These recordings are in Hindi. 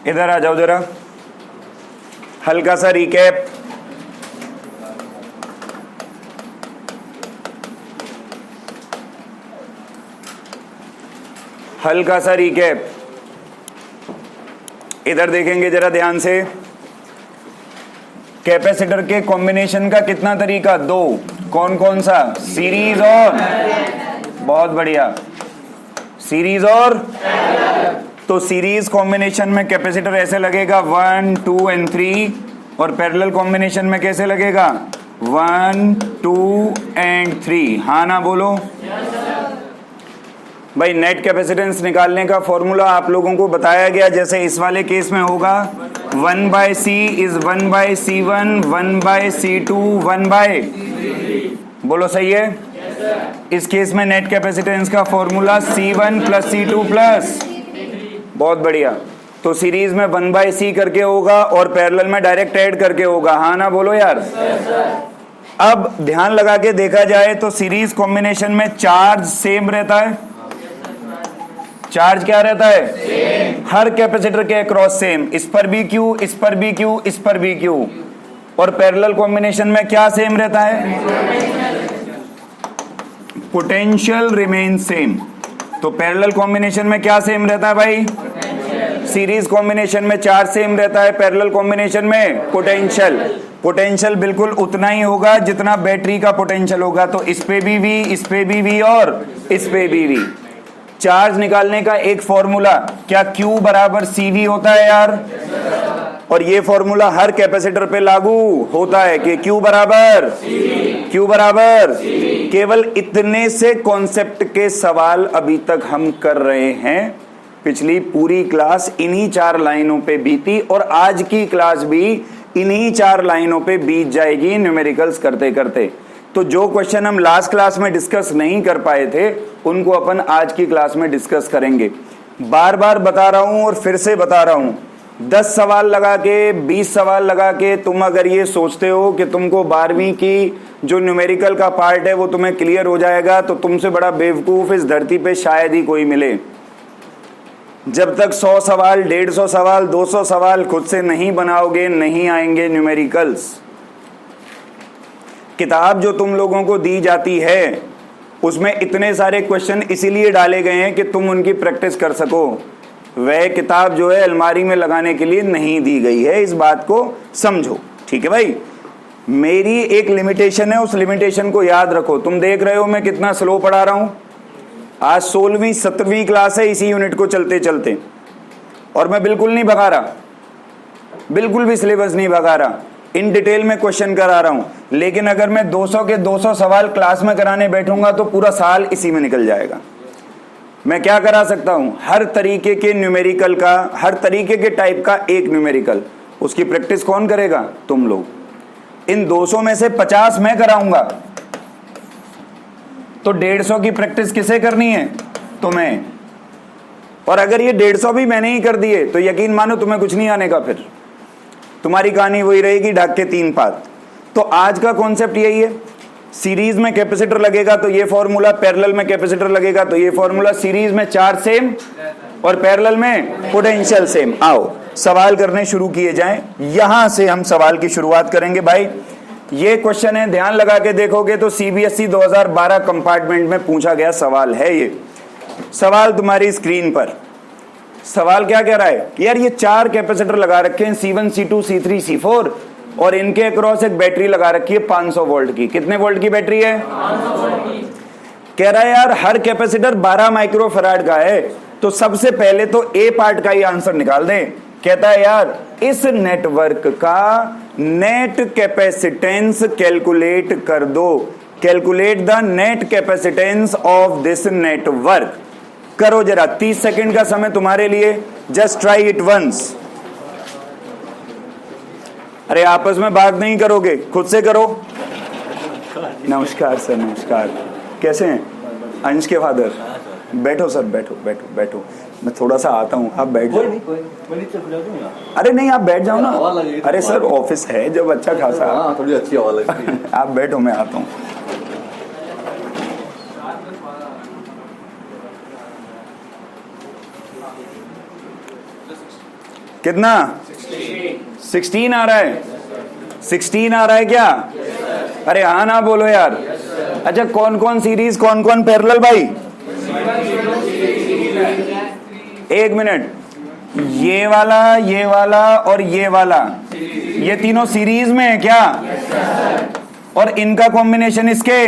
इधर आ जाओ जरा, हल्का सा रिकैप। हल्का सा रिकैप इधर देखेंगे जरा ध्यान से। कैपेसिटर के कॉम्बिनेशन का कितना तरीका? दो। कौन कौन सा? सीरीज और, बहुत बढ़िया, सीरीज और। तो सीरीज कॉम्बिनेशन में कैपेसिटर ऐसे लगेगा 1, 2 एंड 3, और पैरेलल कॉम्बिनेशन में कैसे लगेगा? 1, 2 एंड 3। हाँ ना बोलो। भाई नेट कैपेसिटेंस निकालने का फॉर्मूला आप लोगों को बताया गया, जैसे इस वाले केस में होगा 1/c इज 1/c1, 1/c2, 1/, बोलो सही है। इस केस में नेट कैपेसिटेंस का formula C1 plus C2 plus, बहुत बढ़िया। तो सीरीज में 1/c करके होगा और पैरेलल में डायरेक्ट ऐड करके होगा। हाँ ना बोलो यार। अब ध्यान लगा के देखा जाए तो सीरीज कॉम्बिनेशन में चार्ज सेम रहता है। चार्ज क्या रहता है? हर कैपेसिटर के अक्रॉस सेम, इस पर भी क्यू, इस पर भी क्यू, इस पर भी क्यू। और पैरेलल कॉम्बिनेशन में क्या सेम रहता है? Potential remain same. तो पैरेलल कॉम्बिनेशन में क्या सेम रहता है भाई? सीरीज कॉम्बिनेशन में चार्ज सेम रहता है, पैरेलल कॉम्बिनेशन में पोटेंशियल। पोटेंशियल बिल्कुल उतना ही होगा जितना बैटरी का पोटेंशियल होगा। तो इस पे भी V, इस पे भी V और इस पे भी V। चार्ज निकालने का एक फॉर्मूला, क्या Q बराबर CV होता है यार? और ये फॉर्मूला हर कैपेसिटर पे लागू होता है कि Q बराबर केवल इतने से कॉन्सेप्ट के सवाल अभी तक हम कर रहे हैं। पिछली पूरी क्लास इन्हीं 4 लाइनों पे बीती और आज की क्लास भी इन्हीं 4 लाइनों पे बीत जाएगी न्यूमेरिकल्स करते करते। तो जो क्वेश्चन हम लास्ट क्लास में डिस्कस नहीं कर पाए थे उनको अपन आज की क्लास में डिस्कस करेंगे। बार बार बता रहा हूं और फिर से बता रहा हूं, 10 सवाल लगा के, 20 सवाल लगा के तुम अगर ये सोचते हो कि तुमको 12वीं की जो न्यूमेरिकल का पार्ट है वो तुम्हें क्लियर हो जाएगा, तो तुमसे बड़ा बेवकूफ इस धरती पे शायद ही कोई मिले। जब तक 100 सवाल, 150 सवाल, 200 सवाल खुद से नहीं बनाओगे नहीं आएंगे न्यूमेरिकल्स। किताब जो तुम लोगों को दी जाती है उसमें इतने सारे क्वेश्चन इसीलिए डाले गए हैं कि तुम उनकी प्रैक्टिस कर सको। वह किताब जो है अलमारी में लगाने के लिए नहीं दी गई है, इस बात को समझो। ठीक है भाई, मेरी एक लिमिटेशन है, उस लिमिटेशन को याद रखो। तुम देख रहे हो मैं कितना स्लो पढ़ा रहा हूं। आज 16वीं 17वीं क्लास है इसी यूनिट को चलते चलते, और मैं बिल्कुल नहीं भगा रहा, बिल्कुल भी सिलेबस नहीं भगा रहा, इन डिटेल में क्वेश्चन करा रहा हूं। लेकिन अगर मैं 200 के 200 सवाल क्लास में कराने बैठूंगा तो पूरा साल इसी में निकल जाएगा। मैं क्या करा सकता हूं? हर तरीके के न्यूमेरिकल का, हर तरीके के टाइप का एक न्यूमेरिकल, उसकी प्रैक्टिस कौन करेगा? तुम लोग। इन 200 में से 50 मैं कराऊंगा, तो 150 की प्रैक्टिस किसे करनी है? तुम्हें। और अगर ये 150 भी मैंने ही कर दिए तो यकीन मानो तुम्हें कुछ नहीं आने का, फिर तुम्हारी कहानी वही रहेगी, ढाक के 3 पात। तो आज का कॉन्सेप्ट यही है, सीरीज में कैपेसिटर लगेगा तो ये फॉर्मूला, पैरेलल में कैपेसिटर लगेगा तो ये फॉर्मूला। सीरीज में चार्ज सेम और पैरेलल में पोटेंशियल सेम। आओ सवाल करने शुरू किए जाएं। यहां से हम सवाल की शुरुआत करेंगे। भाई ये क्वेश्चन है, ध्यान लगा के देखोगे तो सीबीएसई 2012 कंपार्टमेंट में पूछा गया सवाल है। ये सवाल तुम्हारी स्क्रीन पर। सवाल क्या कह रहा है? यार ये 4 कैपेसिटर लगा रखे हैं, C1, C2, C3, C4, और इनके अक्रॉस एक बैटरी लगा रखी है 500 वोल्ट की। कितने वोल्ट की बैटरी है? 500 वोल्ट की। कह रहा है यार हर कैपेसिटर 12 माइक्रोफैराड का है, तो सबसे पहले तो ए पार्ट का ही आंसर निकाल दें। कहता है यार इस नेटवर्क का नेट कैपेसिटेंस कैलकुलेट कर दो। Calculate the net capacitance of this network. करो जरा, 30 सेकंड का समय तुम्हारे लिए। Just try it once. अरे आपस में बात नहीं करोगे, खुद से करो। नमस्कार सर, नमस्कार। कैसे हैं? अंश के फादर। बैठो सर, बैठो बैठो बैठो। मैं थोड़ा सा आता हूँ, आप बैठ जाओ। अरे नहीं, आप बैठ जाओ ना। अरे सर ऑफिस है जब अच्छा खासा। थोड़ी अच्छी हवा लगती है। आप बैठो, मैं आता हूँ। कितना? 16 आ रहा है। 16 आ रहा है क्या? अरे हाँ ना बोलो यार। अच्छा, कौन कौन सीरीज, कौन कौन पैरेलल भाई? एक मिनट, ये वाला और ये वाला, ये तीनों सीरीज में है क्या? और इनका कॉम्बिनेशन इसके,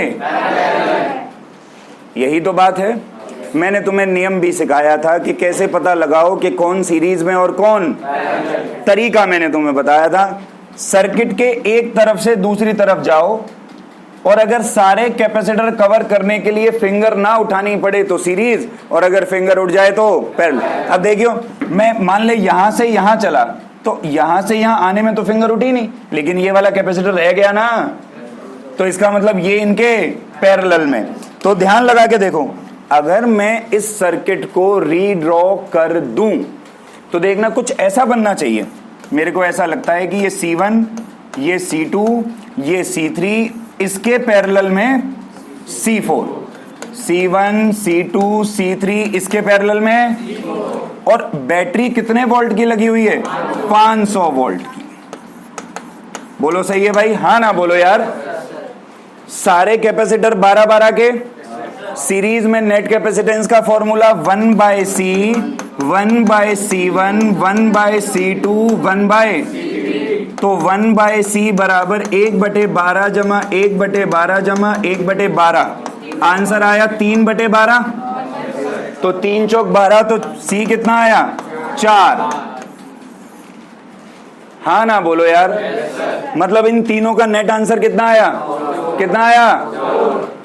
यही तो बात है। मैंने तुम्हें नियम भी सिखाया था कि कैसे पता लगाओ कि कौन सीरीज में और कौन। तरीका मैंने तुम्हें बताया था, सर्किट के एक तरफ से दूसरी तरफ जाओ, और अगर सारे कैपेसिटर कवर करने के लिए फिंगर ना उठानी पड़े तो सीरीज, और अगर फिंगर उठ जाए तो पैरेलल। अब देखियो, मैं मान ले यहां से यहां चला, तो यहां से यहां आने में तो फिंगर उठी नहीं, लेकिन ये वाला कैपेसिटर रह गया ना, तो इसका मतलब ये इनके पैरेलल में। तो ध्यान लगा के देखो, अगर मैं इस सर्किट को रीड्रॉ कर दूं तो देखना कुछ ऐसा बनना चाहिए। मेरे को ऐसा लगता है कि ये C1, ये C2, ये C3, इसके पैरेलल में C4, C1, C2, C3 इसके पैरेलल में, और बैटरी कितने वोल्ट की लगी हुई है? 500 वोल्ट की। बोलो सही है भाई? हाँ ना बोलो यार। सारे कैपेसिटर 12-12 के, सीरीज में नेट कैपेसिटेंस का फॉर्मूला 1/C, 1/C1, 1/C2, 1/, तो 1/C बराबर 1/12 जमा 1/12 जमा 1/12, आंसर आया 3/12। तो 3 चौक 12, तो C कितना आया? 4। हाँ ना बोलो यार। मतलब इन तीनों का नेट आंसर कितना आया? कितना आया?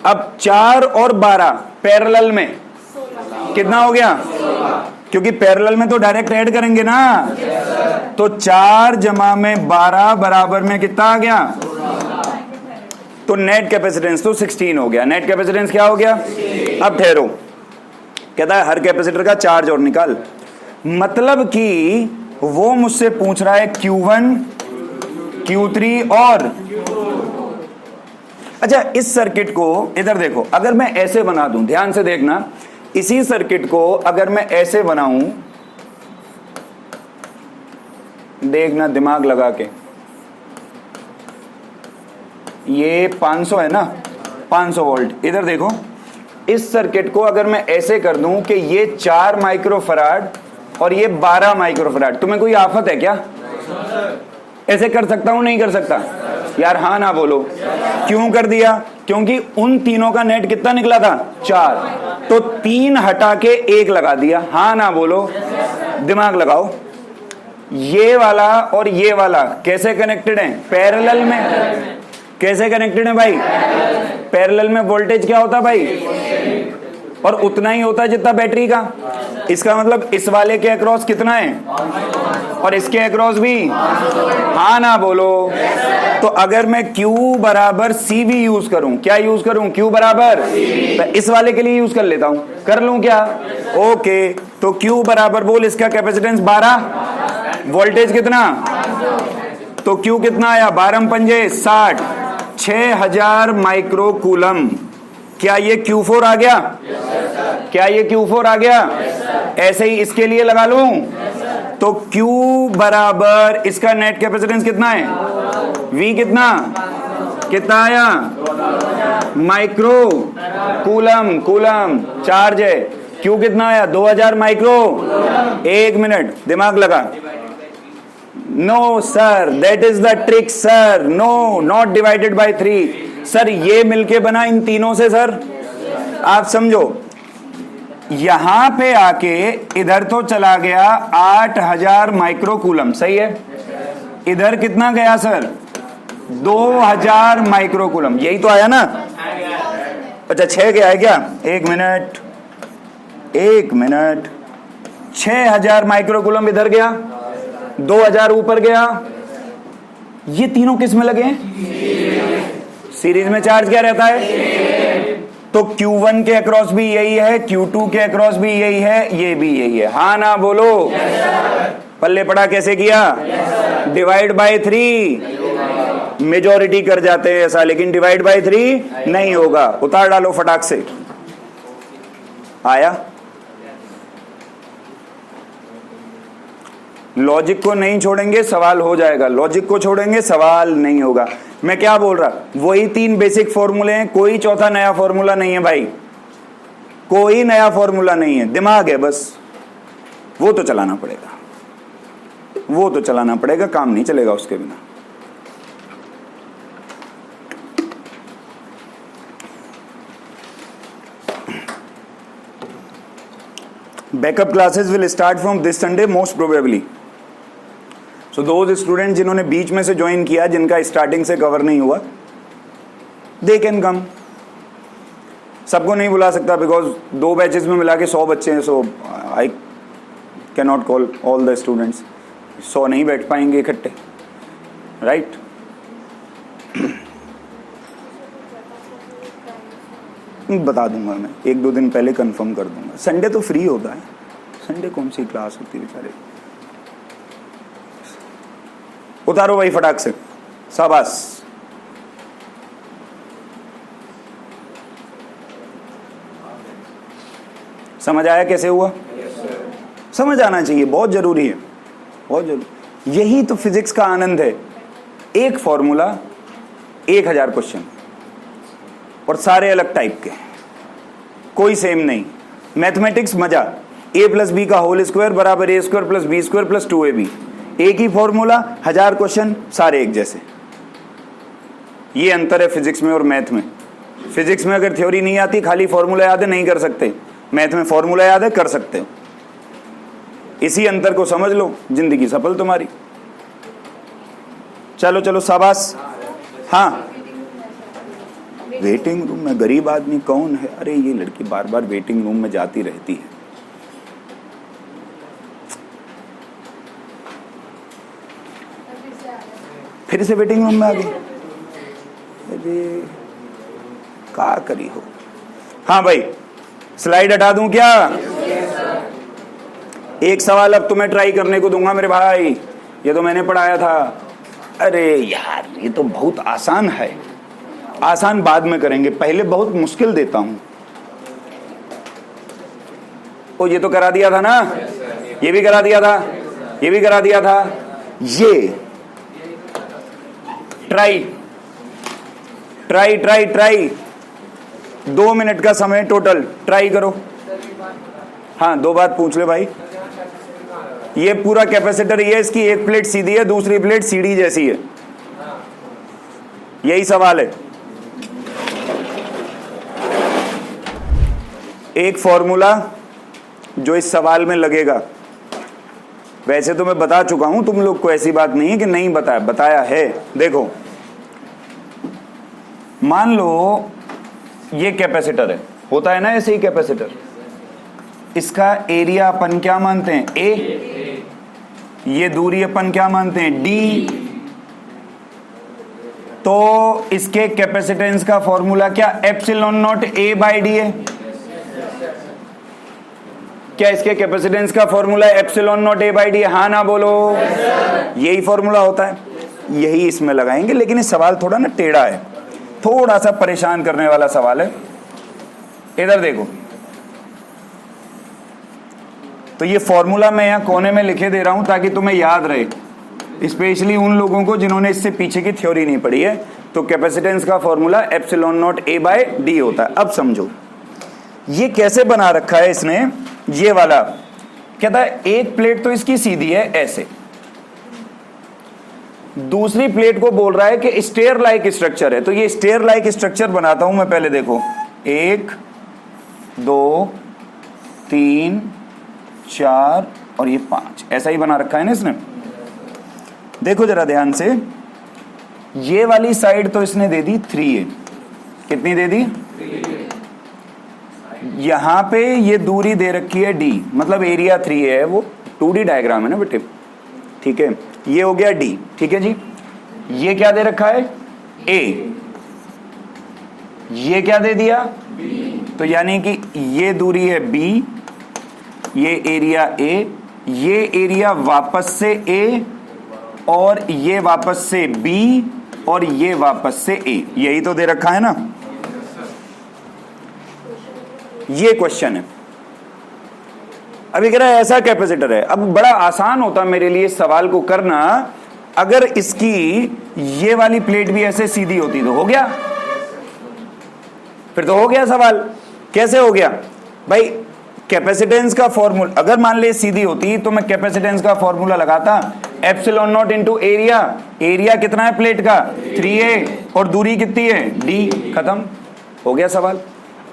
अब 4 और 12 पैरेलल में कितना हो गया? क्योंकि पैरेलल में तो डायरेक्ट ऐड करेंगे ना, तो 4 जमा में 12 बराबर में कितना आ गया? तो नेट कैपेसिटेंस तो 16 हो गया। नेट कैपेसिटेंस क्या हो गया? अब ठहरो, कहता है हर कैपेसिटर का चार्ज और निकाल। मतलब कि वो मुझसे पूछ रहा है Q1, Q3 और, अच्छा इस सर्किट को इधर देखो, अगर मैं ऐसे बना दूं, ध्यान से देखना, इसी सर्किट को अगर मैं ऐसे बनाऊं, देखना दिमाग लगा के, ये 500 है ना, 500 वोल्ट। इधर देखो, इस सर्किट को अगर मैं ऐसे कर दूं कि ये 4 माइक्रोफराड और ये 12 माइक्रोफराड, तुम्हें कोई आफत है क्या? ऐसे कर सकता हूं, नहीं कर सकता यार? हाँ ना बोलो। क्यों कर दिया? क्योंकि उन तीनों का नेट कितना निकला था? 4, तो 3 हटा के 1 लगा दिया। हाँ ना बोलो। दिमाग लगाओ, ये वाला और ये वाला कैसे कनेक्टेड हैं? पैरेलल में। कैसे कनेक्टेड है भाई? पैरेलल में वोल्टेज क्या होता भाई? और उतना ही होता जितना बैटरी का। इसका मतलब इस वाले के अक्रॉस कितना है और इसके अक्रॉस भी? हाँ ना बोलो। तो अगर मैं Q बराबर CV यूज करूं, क्या यूज करूं? Q बराबर, तो इस वाले के लिए यूज कर लेता हूं, कर लूं क्या? ओके, तो Q बराबर बोल, इसका कैपेसिटेंस 12, वोल्टेज कितना? तो Q कितना आया? 12 पंजे 60, 6000 माइक्रो कूलम। क्या ये Q4 आ गया? क्या ये Q4 आ गया? ऐसे ही इसके लिए लगा लूं, तो Q बराबर इसका नेट कैपेसिटेंस कितना है? V कितना? कितना आया? माइक्रो कूलम, कूलम चार्ज है। Q कितना आया? 2000 माइक्रो। एक मिनट, दिमाग लगा। No sir, that is the trick sir. No, not divided by 3 sir. ये मिलके बना इन तीनों से सर। आप समझो, यहां पे आके इधर तो चला गया 8000 माइक्रो कूलम, सही है। इधर कितना गया सर? 2000 माइक्रो कूलम, यही तो आया ना? अच्छा 6 गया है क्या? एक मिनट, एक मिनट। 6000 माइक्रो कूलम इधर गया, 2000 ऊपर गया। ये तीनों किस में लगे हैं? सीरीज में चार्ज क्या रहता है? तो Q1 के अक्रॉस भी यही है, Q2 के अक्रॉस भी यही है, ये भी यही है। हाँ ना बोलो। पल्ले पड़ा कैसे किया? Divide by 3। मेजॉरिटी कर जाते हैं ऐसा, लेकिन डिवाइड बाय 3 नहीं होगा। उतार डालो फटाक से। आया? लॉजिक को नहीं छोड़ेंगे सवाल हो जाएगा, लॉजिक को छोड़ेंगे सवाल नहीं होगा। मैं क्या बोल रहा, वही 3 बेसिक फॉर्मूले हैं, कोई चौथा नया फॉर्मूला नहीं है भाई, कोई नया फॉर्मूला नहीं है, दिमाग है बस, वो तो चलाना पड़ेगा, वो तो चलाना पड़ेगा, काम नहीं चलेगा उसके बिना। Backup classes will start from this Sunday most probably. So those student जिन्होंने बीच में से ज्वाइन किया, जिनका स्टार्टिंग से कवर नहीं हुआ, दे कैन कम। सबको नहीं बुला सकता बिकॉज 2 बैचेस में मिला के 100 बच्चे हैं, so I can not call all the students. 100 नहीं बैठ पाएंगे इकट्ठे, राइट? बता दूंगा मैं, 1-2 दिन पहले कंफर्म कर दूंगा। संडे तो फ्री होता है, संडे कौन सी क्लास होती है बेचारे। उतारो भाई फटाक से, शाबाश। समझ आया कैसे हुआ? समझ आना चाहिए, बहुत जरूरी है, बहुत जरूरी। यही तो फिजिक्स का आनंद है, एक फॉर्मूला 1000 क्वेश्चन और सारे अलग टाइप के, कोई सेम नहीं। मैथमेटिक्स मजा, a + b का होल स्क्वायर बराबर a² + b² + 2ab, एक ही फॉर्मूला 1000 क्वेश्चन सारे एक जैसे। ये अंतर है फिजिक्स में और मैथ में। फिजिक्स में अगर थ्योरी नहीं आती, खाली फॉर्मूला याद है, नहीं कर सकते। मैथ में फॉर्मूला याद है, कर सकते हो। इसी अंतर को समझ लो, जिंदगी सफल तुम्हारी। चलो चलो शाबाश। हाँ, वेटिंग रूम में गरीब आदमी कौन है? अरे ये लड़की बार बार वेटिंग रूम में जाती रहती है। फिर से वेटिंग रूम में आ गई, अरे क्या करी हो। हाँ भाई, स्लाइड हटा दूं क्या? एक सवाल अब तुम्हें ट्राई करने को दूंगा मेरे भाई, ये तो मैंने पढ़ाया था। अरे यार ये तो बहुत आसान है, आसान बाद में करेंगे, पहले बहुत मुश्किल देता हूं। ओ ये तो करा दिया था ना, ये भी करा दिया था, ये भी करा दिया था। ये try try try try 2 minute का समय टोटल, ट्राई करो। हाँ 2 बात पूछ ले भाई। ये पूरा कैपेसिटर ये, इसकी एक प्लेट सीधी है, दूसरी प्लेट सीढ़ी जैसी है, यही सवाल है। एक फॉर्मूला जो इस सवाल में लगेगा, वैसे तो मैं बता चुका हूं तुम लोग को, ऐसी बात नहीं है कि नहीं बताया, बताया है। देखो मान लो ये कैपेसिटर है, होता है ना ऐसे ही कैपेसिटर, इसका एरिया अपन क्या मानते हैं? ए। ये दूरी अपन क्या मानते हैं? डी। तो इसके कैपेसिटेंस का फॉर्मूला क्या? ε0 A/d है। क्या इसके कैपेसिटेंस का फॉर्मूला ε0 A/d? हाँ ना बोलो। यही फॉर्मूला होता है, यही इसमें लगाएंगे। लेकिन इस सवाल थोड़ा ना टेढ़ा है, थोड़ा सा परेशान करने वाला सवाल है। इधर देखो, तो ये फॉर्मूला मैं यहां कोने में लिखे दे रहा हूं ताकि तुम्हें याद रहे, स्पेशली उन लोगों को जिन्होंने इससे पीछे की थ्योरी नहीं पढ़ी है। तो कैपेसिटेंस का फॉर्मूला ε0 A/d होता है। अब समझो ये कैसे बना रखा है इसने, ये वाला कहता है एक प्लेट तो इसकी सीधी है ऐसे, दूसरी प्लेट को बोल रहा है कि स्टेयर लाइक स्ट्रक्चर है। तो ये स्टेयर लाइक स्ट्रक्चर बनाता हूं मैं पहले। देखो 1 2 3 4 और ये 5, ऐसा ही बना रखा है ना इसने। देखो जरा ध्यान से, ये वाली साइड तो इसने दे दी 3 है। कितनी दे दी? यहां पे ये दूरी दे रखी है d, मतलब एरिया 3 है। वो 2D डायग्राम है ना बेटे, ठीक है। ये हो गया d, ठीक है जी। ये क्या दे रखा है? a। ये क्या दे दिया? b। तो यानी कि ये दूरी है b, ये एरिया a, ये एरिया वापस से a, और ये वापस से b, और ये वापस से a। यही तो दे रखा है ना। ये क्वेश्चन है। अभी कह रहा है ऐसा कैपेसिटर है। अब बड़ा आसान होता मेरे लिए इस सवाल को करना अगर इसकी ये वाली प्लेट भी ऐसे सीधी होती तो हो गया, फिर तो हो गया सवाल। कैसे हो गया भाई? कैपेसिटेंस का फॉर्मूला अगर मान ले सीधी होती तो मैं कैपेसिटेंस का फॉर्मूला लगाता epsilon not into area. Area कितना है प्लेट का? 3a, और दूरी कितनी है? d। खत्म, हो गया सवाल।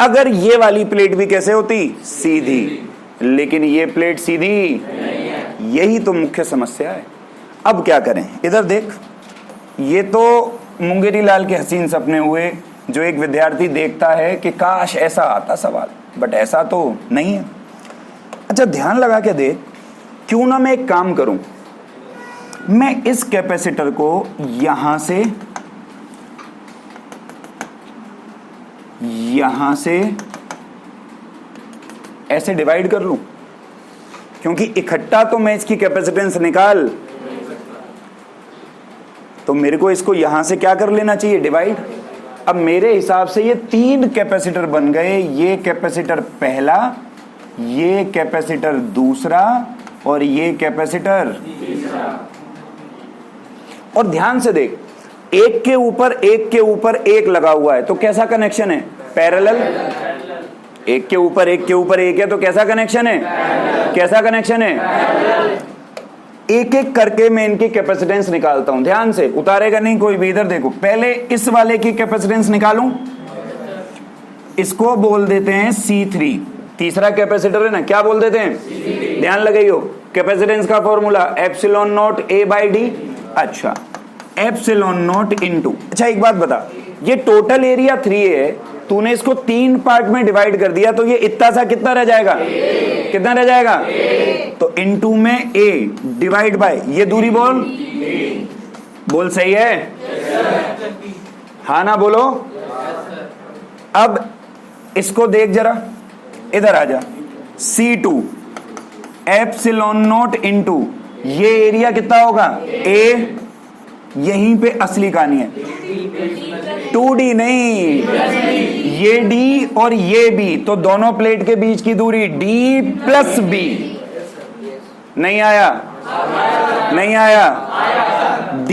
अगर ये वाली प्लेट भी कैसे होती? सीधी, लेकिन ये प्लेट सीधी, यही तो मुख्य समस्या है। अब क्या करें? इधर देख, ये तो मुंगेरी लाल के हसीन सपने हुए जो एक विद्यार्थी देखता है कि काश ऐसा आता सवाल, बट ऐसा तो नहीं है। अच्छा ध्यान लगा के देख, क्यों ना मैं एक काम करूं, मैं इस कैपेसिटर को यहां से ऐसे डिवाइड कर लूं, क्योंकि इकट्ठा तो मैं इसकी कैपेसिटेंस निकाल, तो मेरे को इसको यहां से क्या कर लेना चाहिए? डिवाइड। अब मेरे हिसाब से ये 3 कैपेसिटर बन गए, ये कैपेसिटर पहला, ये कैपेसिटर दूसरा और ये कैपेसिटर तीसरा। और ध्यान से देख, एक के ऊपर एक लगा हुआ है, तो कैसा कनेक्शन है? पैरेलल। एक के ऊपर एक है, तो कैसा कनेक्शन है? कैसा कनेक्शन है? एक एक करके मैं इनकी कैपेसिटेंस निकालता हूं। ध्यान से, उतारेगा नहीं कोई भी। इधर देखो, पहले इस वाले की कैपेसिटेंस निकालूं, इसको बोल देते हैं C3। तीसरा कैपेसिटर है ना, क्या बोल देते हैं? C3। ध्यान लगाइयो, कैपेसिटेंस का formula epsilon not A by D. अच्छा, एप्सिलॉन नॉट इनटू, अच्छा एक बात बता, ये टोटल एरिया 3A है, तूने इसको 3 पार्ट में डिवाइड कर दिया, तो ये इतना सा कितना रह जाएगा? कितना रह जाएगा? तो इनटू में A डिवाइड बाय ये दूरी बोल सही है? हाँ ना बोलो। अब इसको देख जरा, इधर आ जा, C2 एप्सिलॉन नॉट इनटू ये एरिया कितना होगा? A। यहीं पे असली कहानी है, 2D नहीं, ये D और ये B, तो दोनों प्लेट के बीच की दूरी D प्लस B। नहीं आया? नहीं आया? D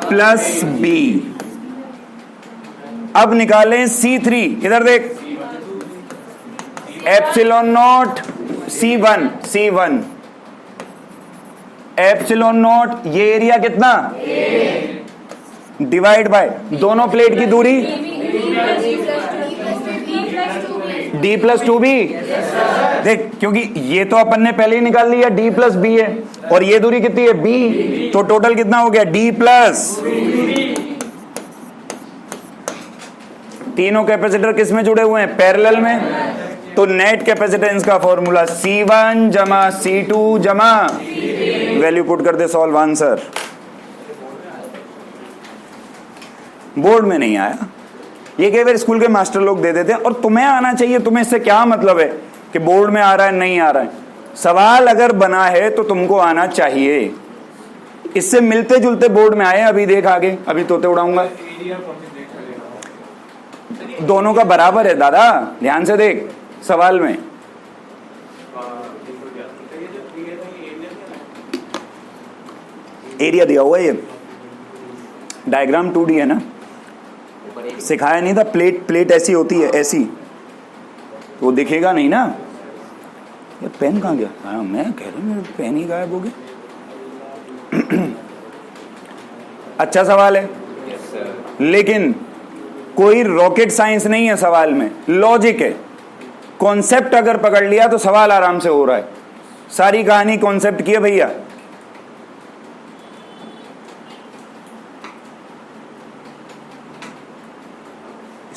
plus B। अब निकालें C3। इधर देख, epsilon not C1 epsilon not ये एरिया कितना? डिवाइड बाय दोनों प्लेट की दूरी D प्लस 2B। देख, क्योंकि ये तो अपन ने पहले ही निकाल लिया, D प्लस B है, और ये दूरी कितनी है? B। तो टोटल कितना हो गया? D plus. तीनों कैपेसिटर किस में जुड़े हुए हैं? पैरेलल में। तो नेट कैपेसिटेंस का फॉर्मूला C1 जमा C2 जमा वैल्यू पुट कर दे, सॉल्व आंसर। बोर्ड में नहीं आया, ये कई बार स्कूल के मास्टर लोग दे देते हैं, और तुम्हें आना चाहिए। तुम्हें इससे क्या मतलब है कि बोर्ड में आ रहा है नहीं आ रहा है? सवाल अगर बना है तो तुमको आना चाहिए। इससे मिलते जुलते बोर्ड में आए। अभी देख आगे, अभी तोते उड़ाऊंगा। दोनों का बराबर है दादा, ध्यान से देख सवाल में। एरिया दिया हुआ है, ये डायग्राम 2D है ना, सिखाया नहीं था। प्लेट ऐसी होती है, ऐसी, तो वो दिखेगा नहीं ना। ये पेन कहाँ गया? हाँ, मैं कह रहा हूँ पेन ही गायब हो गया। अच्छा सवाल है, लेकिन कोई रॉकेट साइंस नहीं है सवाल में, लॉजिक है। कॉन्सेप्ट अगर पकड़ लिया तो सवाल आराम से हो रहा है। सारी कहानी कॉन्सेप्ट की है भैया।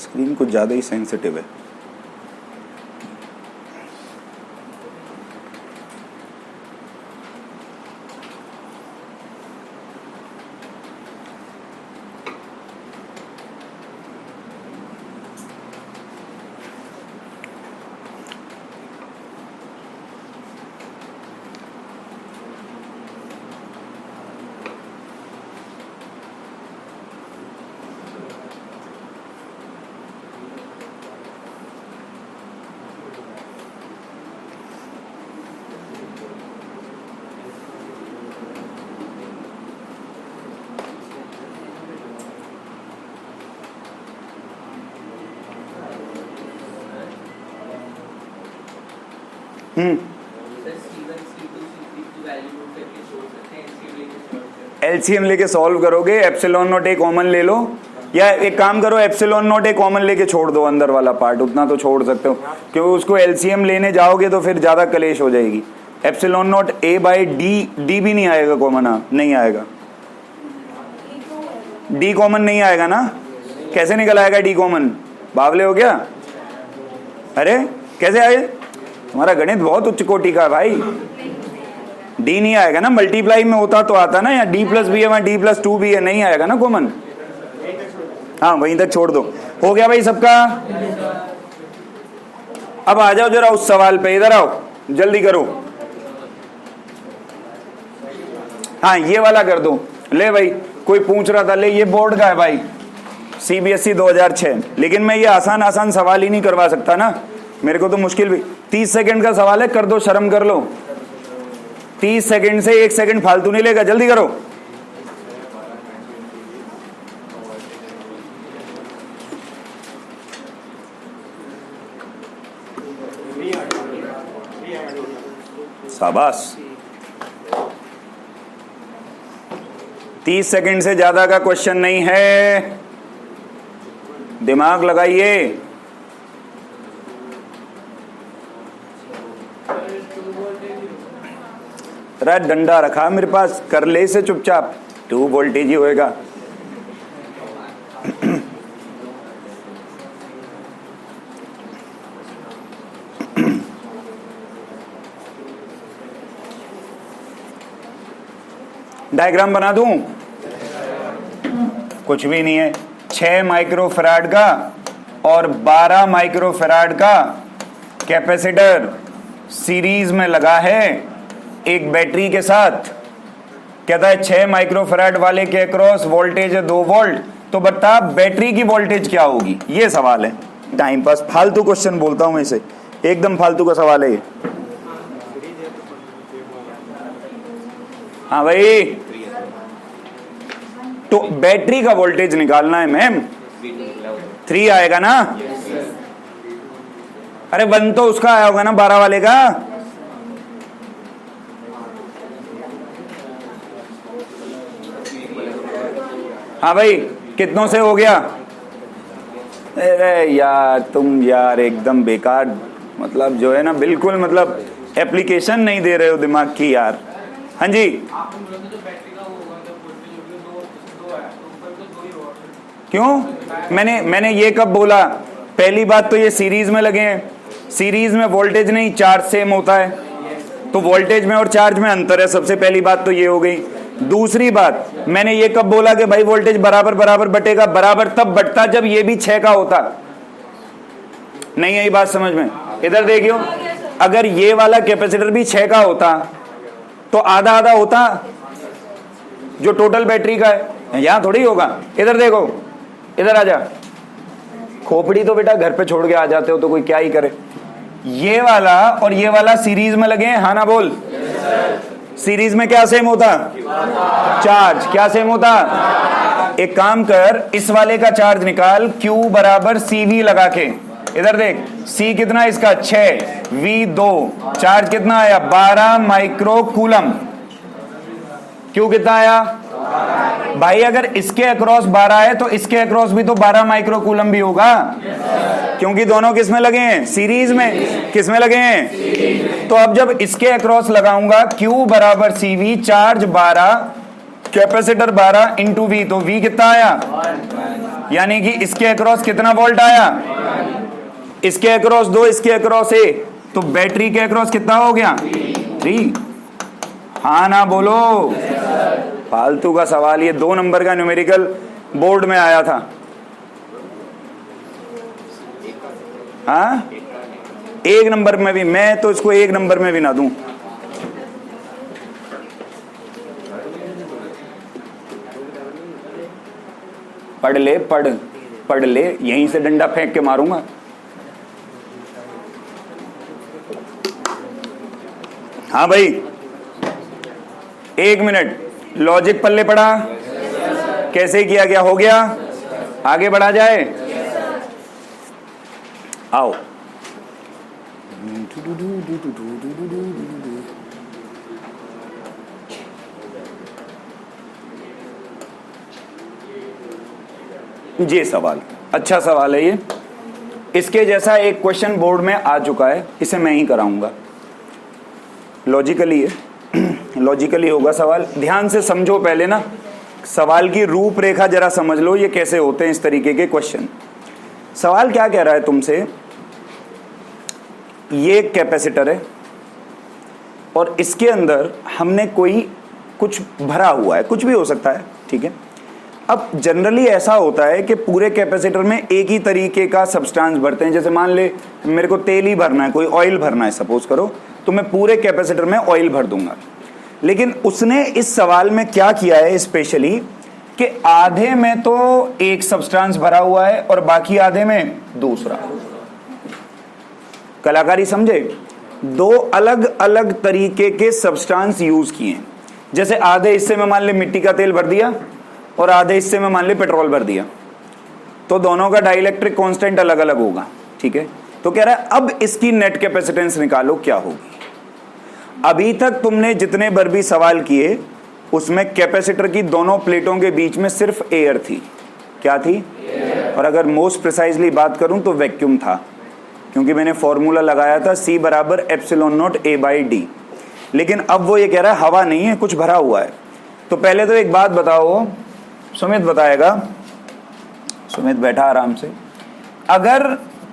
स्क्रीन कुछ ज्यादा ही सेंसिटिव है। एलसीएम लेके सॉल्व करोगे, एप्सिलॉन नॉट ए कॉमन ले लो, या एक काम करो एप्सिलॉन नॉट ए कॉमन लेके छोड़ दो अंदर वाला पार्ट, उतना तो छोड़ सकते हो, क्योंकि उसको एलसीएम लेने जाओगे तो फिर ज्यादा कलेश हो जाएगी। Epsilon not a by D, D भी नहीं आएगा कॉमन, नहीं आएगा, डी कॉमन नहीं आएगा ना, कैसे निकल आएगा डी कॉमन, बावले हो गया? अरे कैसे आए, तुम्हारा गणित बहुत उच्च कोटि का है भाई, डी नहीं आएगा ना, मल्टीप्लाई में होता तो आता ना, या डी प्लस बी है वहां डी प्लस टू भी है, नहीं आएगा ना कॉमन। हाँ वहीं तक छोड़ दो, हो गया भाई सबका। अब आ जाओ जरा उस सवाल पे, इधर आओ जल्दी करो। हाँ ये वाला कर दो, ले भाई कोई पूछ रहा था, ले ये बोर्ड का है भाई, सीबीएसई 2006, लेकिन मैं ये आसान आसान सवाल ही नहीं करवा सकता ना, मेरे को तो मुश्किल भी। 30 सेकंड का सवाल है, कर दो, शर्म कर लो। 30 सेकंड से 1 सेकंड फालतू नहीं लेगा, जल्दी करो। शाबाश। 30 सेकंड से ज्यादा का क्वेश्चन नहीं है, दिमाग लगाइए। तेरा डंडा रखा मेरे पास, कर ले इसे चुपचाप, 2 वोल्टेज ही होएगा। डायग्राम बना दूं? कुछ भी नहीं है, 6 माइक्रोफैराड का और 12 माइक्रोफैराड का कैपेसिटर सीरीज में लगा है एक बैटरी के साथ। कहता है 6 माइक्रोफैराड वाले के अक्रॉस वोल्टेज है 2 वोल्ट, तो बता बैटरी की वोल्टेज क्या होगी, ये सवाल है। टाइम पास फालतू क्वेश्चन बोलता हूं मैं इसे, एकदम फालतू का सवाल है ये। हाँ भाई, तो बैटरी का वोल्टेज निकालना है मैम, 3 आएगा ना। अरे 1 तो उसका आया होगा ना 12 वाले का। हाँ भाई कितनों से हो गया? अरे यार तुम यार एकदम बेकार, मतलब जो है ना बिल्कुल, मतलब एप्लीकेशन नहीं दे रहे हो दिमाग की यार। हाँ जी, क्यों? मैंने ये कब बोला? पहली बात तो ये सीरीज में लगे हैं, सीरीज में वोल्टेज नहीं चार्ज सेम होता है, तो वोल्टेज में और चार्ज में अंतर है, सबसे पहली बात तो ये हो गई। दूसरी बात, मैंने ये कब बोला कि भाई वोल्टेज बराबर बराबर बटेगा? बराबर तब बटता जब ये भी 6 का होता। नहीं आई बात समझ में? इधर देखियो, अगर ये वाला कैपेसिटर भी 6 का होता तो आधा आधा होता जो टोटल बैटरी का है, यहां थोड़ी होगा। इधर देखो, इधर आ जा, खोपड़ी तो बेटा घर पे छोड़ के आ जाते हो तो कोई क्या ही करे। ये वाला और ये वाला सीरीज में लगे हैं, हाँ ना बोल। सीरीज में क्या सेम होता? चार्ज। क्या सेम होता? एक काम कर, इस वाले का चार्ज निकाल, Q बराबर CV लगा के। इधर देख, C कितना इसका 6, V 2, चार्ज कितना आया 12 माइक्रो कूलम। Q कितना आया भाई? अगर इसके अक्रॉस 12 है तो इसके अक्रॉस भी तो 12 माइक्रो कूलम भी होगा, क्योंकि दोनों किस में लगे हैं? सीरीज में। किस में लगे हैं? तो अब जब इसके अक्रॉस लगाऊंगा Q बराबर CV, charge 12, capacitor 12 into V, तो V कितना आया? यानी कि इसके अक्रॉस कितना वोल्ट आया? इसके अक्रॉस 2, इसके अक्रॉस 1, तो बैटरी के अक्रॉस कितना हो गया? 3। हाँ ना बोलो, फालतू का सवाल। ये 2 नंबर का न्यूमेरिकल बोर्ड में आया था। हाँ 1 नंबर में भी, मैं तो इसको 1 नंबर में भी ना दूं। पढ़ ले, पढ़ ले, यहीं से डंडा फेंक के मारूंगा। हाँ भाई 1 मिनट, लॉजिक पल्ले पड़ा, कैसे किया गया? हो गया, आगे बढ़ा जाए। आओ ये सवाल अच्छा सवाल है ये। इसके जैसा एक क्वेश्चन बोर्ड में आ चुका है, इसे मैं ही कराऊंगा। लॉजिकली है, लॉजिकली होगा सवाल। ध्यान से समझो पहले ना, सवाल की रूपरेखा जरा समझ लो, ये कैसे होते हैं इस तरीके के क्वेश्चन। सवाल क्या कह रहा है तुमसे, ये एक कैपेसिटर है और इसके अंदर हमने कोई कुछ भरा हुआ है, कुछ भी हो सकता है, ठीक है। अब जनरली ऐसा होता है कि पूरे कैपेसिटर में एक ही तरीके का सब्सटेंस भरते हैं। जैसे मान ले मेरे को तेल ही भरना है, कोई ऑयल भरना है सपोज करो, तो मैं पूरे कैपेसिटर में ऑयल भर दूंगा। लेकिन उसने इस सवाल में क्या किया है स्पेशली कि आधे में तो एक सब्सटेंस भरा हुआ है और बाकी आधे में दूसरा। कलाकारी समझे, दो अलग अलग तरीके के सब्सटेंस यूज किए। जैसे आधे हिस्से में मान ले मिट्टी का तेल भर दिया और आधे हिस्से में मान ले पेट्रोल भर दिया, तो दोनों का डाइलेक्ट्रिक कांस्टेंट अलग अलग होगा, ठीक है। तो कह रहा है अब इसकी नेट कैपेसिटेंस निकालो क्या होगी। अभी तक तुमने जितने बार भी सवाल किए उसमें कैपेसिटर की दोनों प्लेटों के बीच में सिर्फ एयर थी। क्या थी? और अगर मोस्ट प्रिसाइजली बात करूं तो वैक्यूम था, क्योंकि मैंने फॉर्मूला लगाया था C बराबर एप्सिलॉन नॉट A/D। लेकिन अब वो ये कह रहा है हवा नहीं है, कुछ भरा हुआ है। तो पहले तो एक बात बताओ, सुमित बताएगा, सुमित बैठा आराम से। अगर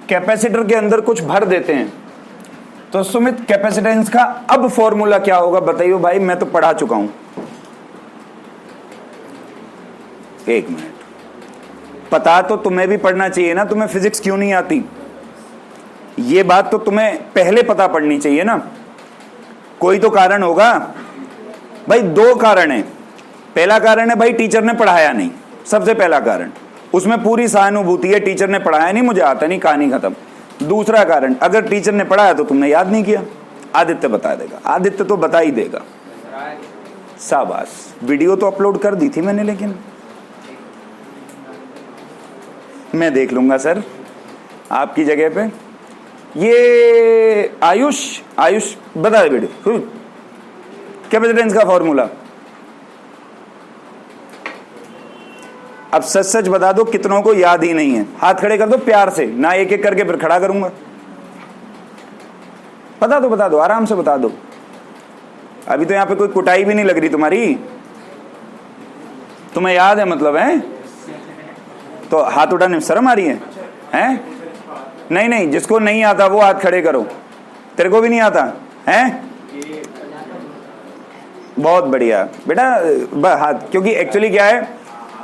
कैपेसिटर के अंदर कुछ भर देते हैं तो सुमित कैपेसिटेंस का अब फॉर्मूला क्या होगा बताइए भाई, मैं तो पढ़ा चुका हूं। एक मिनट, पता तो तुम्हें भी पढ़ना चाहिए ना, तुम्हें फिजिक्स क्यों नहीं आती? ये बात तो तुम्हें पहले पता पड़नी चाहिए ना। कोई तो कारण होगा भाई। दो कारण है। पहला कारण है भाई टीचर ने पढ़ाया नहीं, सबसे पहला कारण। उसमें पूरी सहानुभूति है, टीचर ने पढ़ाया नहीं, मुझे आता नहीं, कहानी खत्म। दूसरा कारण, अगर टीचर ने पढ़ाया तो तुमने याद नहीं किया। आदित्य बता देगा, आदित्य तो बता ही देगा। शाबाश, वीडियो तो अपलोड कर दी थी मैंने, लेकिन मैं देख लूंगा सर आपकी जगह पे। ये आयुष, आयुष बता दे वीडियो कैपेसिटेंस का फॉर्मूला। अब सच सच बता दो कितनों को याद ही नहीं है। हाथ खड़े कर दो प्यार से, ना एक एक करके फिर खड़ा करूंगा। बता दो आराम से बता दो। अभी तो यहां पे कोई कुटाई भी नहीं लग रही तुम्हारी, तुम्हें याद है मतलब है। तो हाथ उठाने में शर्म आ रही है, हैं? नहीं नहीं, जिसको नहीं आता वो हाथ खड़े करो। तेरे को भी नहीं आता है? बहुत बढ़िया बेटा हाथ, क्योंकि एक्चुअली क्या है,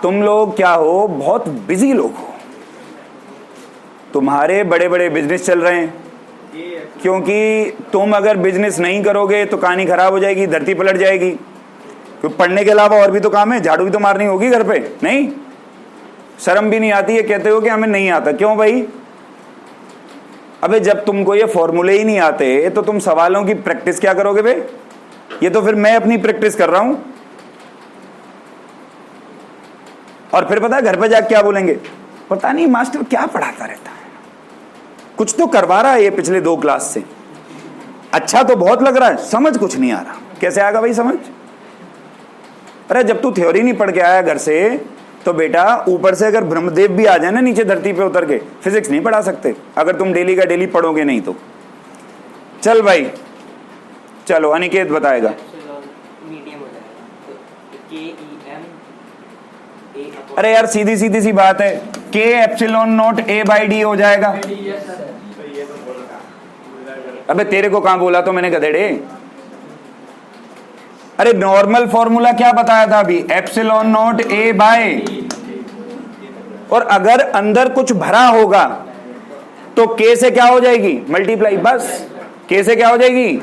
तुम लोग क्या हो, बहुत बिजी लोग हो। तुम्हारे बड़े बड़े बिजनेस चल रहे हैं, क्योंकि तुम अगर बिजनेस नहीं करोगे तो कहानी खराब हो जाएगी, धरती पलट जाएगी। क्योंकि पढ़ने के अलावा और भी तो काम है, झाड़ू भी तो मारनी होगी घर पे। नहीं, शर्म भी नहीं आती है, कहते हो कि हमें नहीं आता। क्यों भाई? अबे जब तुमको ये फॉर्मूले ही नहीं आते तो तुम सवालों की प्रैक्टिस क्या करोगे बे? ये तो फिर मैं अपनी प्रैक्टिस कर रहा हूं। और फिर पता है घर पे जाके क्या बोलेंगे, पता नहीं मास्टर क्या पढ़ाता रहता है, कुछ तो करवा रहा है ये पिछले 2 क्लास से। अच्छा तो बहुत लग रहा है, समझ कुछ नहीं आ रहा। कैसे आएगा भाई समझ? अरे जब तू थ्योरी नहीं पढ़ के आया घर से, तो बेटा ऊपर से अगर ब्रह्मदेव भी आ जाए ना नीचे धरती पे उतर के, फिजिक्स नहीं पढ़ा सकते अगर तुम डेली का डेली पढ़ोगे नहीं तो। चल भाई चलो, अनिकेत बताएगा। अरे यार सीधी सीधी सी बात है, के एप्सिलॉन नॉट A/D हो जाएगा। अबे तेरे को कहां बोला तो मैंने, गधेड़े। अरे नॉर्मल फॉर्मूला क्या बताया था अभी, एप्सिलॉन नॉट A/, और अगर अंदर कुछ भरा होगा तो के से क्या हो जाएगी, मल्टीप्लाई। बस के से क्या हो जाएगी।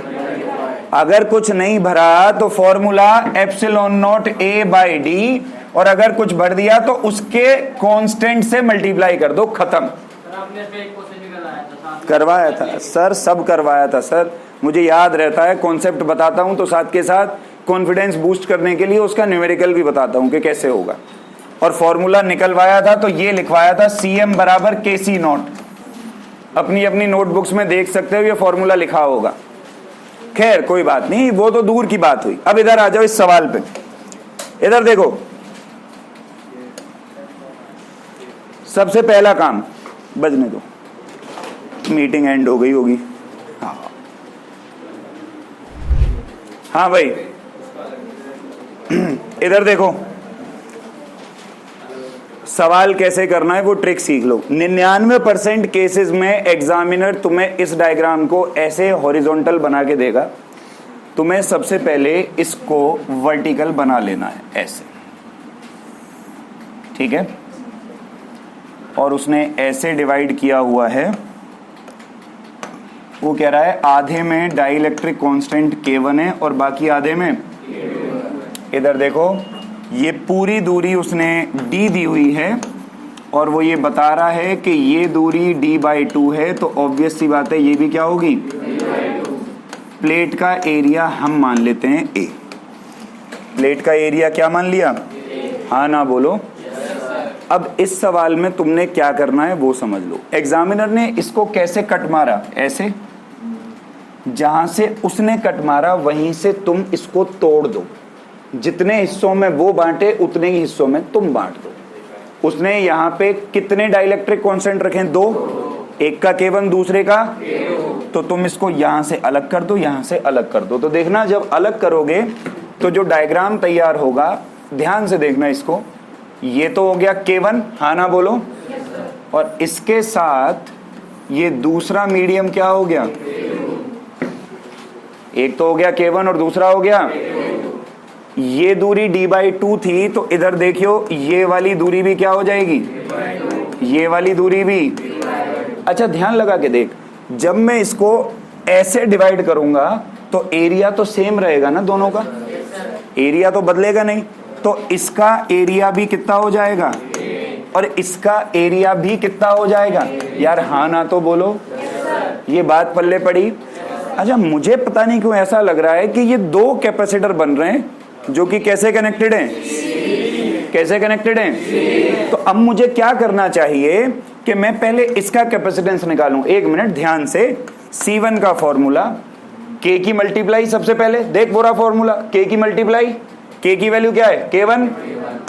अगर कुछ नहीं भरा तो फॉर्मूला एप्सिलॉन नॉट A/D, और अगर कुछ भर दिया तो उसके कांस्टेंट से मल्टीप्लाई कर दो, खत्म। करवाया था सर, सब करवाया था सर, मुझे याद रहता है। कॉन्सेप्ट बताता हूं तो साथ के साथ कॉन्फिडेंस बूस्ट करने के लिए उसका न्यूमेरिकल भी बताता हूं कि कैसे होगा। और फॉर्मूला निकलवाया था तो ये लिखवाया था CM बराबर KC नॉट। अपनी अपनी नोटबुक्स में देख सकते हो, ये फॉर्मूला लिखा होगा। खैर कोई बात नहीं, वो तो दूर की बात हुई। अब इधर आ जाओ इस सवाल पे, इधर देखो। सबसे पहला काम, बजने दो, मीटिंग एंड हो गई होगी। हाँ भाई, इधर देखो, सवाल कैसे करना है वो ट्रिक सीख लो। 99% केसेस में एग्जामिनर तुम्हें इस डायग्राम को ऐसे हॉरिजॉन्टल बना के देगा। तुम्हें सबसे पहले इसको वर्टिकल बना लेना है ऐसे, ठीक है। और उसने ऐसे डिवाइड किया हुआ है, वो कह रहा है आधे में डाइलेक्ट्रिक कांस्टेंट K1 है और बाकी आधे में। इधर देखो, ये पूरी दूरी उसने d दी हुई है और वो ये बता रहा है कि ये दूरी d/2 है, तो ऑब्वियस सी बात है ये भी क्या होगी, प्लेट का एरिया हम मान लेते हैं A। प्लेट का एरिया क्या मान लिया, हाँ ना बोलो। अब इस सवाल में तुमने क्या करना है वो समझ लो। एग्जामिनर ने इसको कैसे कट मारा, ऐसे, जहां से उसने कट मारा वहीं से तुम इसको तोड़ दो। जितने हिस्सों में वो बांटे उतने ही हिस्सों में तुम बांट दो। उसने यहाँ पे कितने डाइलेक्ट्रिक कांस्टेंट रखे, 2, एक का K1 दूसरे का, तो तुम इसको यहां से अलग कर दो, यहां से अलग कर दो। तो देखना जब अलग करोगे तो जो डायग्राम तैयार होगा, ध्यान से देखना इसको, ये तो हो गया K1, हाँ ना बोलो, और इसके साथ ये दूसरा मीडियम क्या हो गया, एक तो हो गया K1 और दूसरा हो गया, ये दूरी d/2 थी, तो इधर देखियो ये वाली दूरी भी क्या हो जाएगी, ये वाली दूरी भी। अच्छा ध्यान लगा के देख, जब मैं इसको ऐसे डिवाइड करूंगा तो एरिया तो सेम रहेगा ना दोनों का, एरिया तो बदलेगा नहीं। तो इसका एरिया भी कितना हो जाएगा और इसका एरिया भी कितना हो जाएगा, यार हाँ ना तो बोलो। ये बात पल्ले पड़ी। अच्छा मुझे पता नहीं क्यों ऐसा लग रहा है कि ये 2 कैपेसिटर बन रहे हैं जो कि कैसे कनेक्टेड हैं, कैसे कनेक्टेड हैं। तो अब मुझे क्या करना चाहिए कि मैं पहले इसका कैपेसिटेंस निकालूं। एक मिनट ध्यान से, C1 का फॉर्मूला, K की मल्टीप्लाई, सबसे पहले देख पूरा फॉर्मूला, K की मल्टीप्लाई, K की वैल्यू क्या है K1,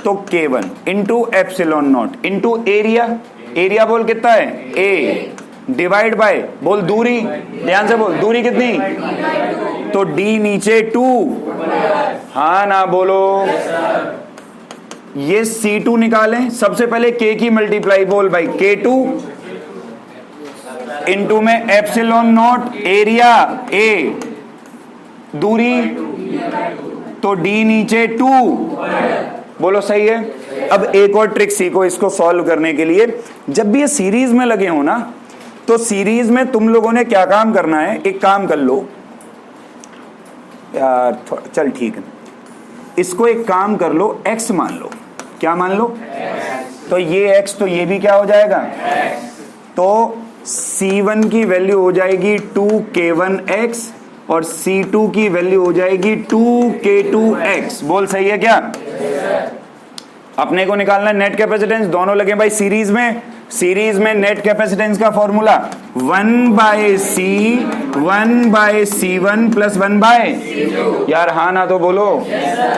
तो K1 into epsilon not into area, area बोल कितना है A, डिवाइड बाय बोल दूरी, ध्यान से बोल दूरी कितनी, तो D नीचे 2, हाँ ना बोलो। ये C2 निकालें, सबसे पहले K की मल्टीप्लाई बोल भाई, K2 इंटू में एप्सिलॉन नॉट, एरिया A, दूरी तो D नीचे 2, बोलो सही है। अब एक और ट्रिक सीखो इसको सॉल्व करने के लिए। जब भी ये सीरीज में लगे हो ना, तो सीरीज में तुम लोगों ने क्या काम करना है, एक काम कर लो यार, चल ठीक है, इसको एक काम कर लो, x मान लो। क्या मान लो, तो ये x, तो ये भी क्या हो जाएगा, तो C1 की वैल्यू हो जाएगी 2K1x और C2 की वैल्यू हो जाएगी 2K2x। बोल सही है क्या। अपने को निकालना है नेट कैपेसिटेंस, दोनों लगे भाई सीरीज में। सीरीज में नेट कैपेसिटेंस का फॉर्मूला 1/C1 प्लस 1/, यार हाँ ना तो बोलो,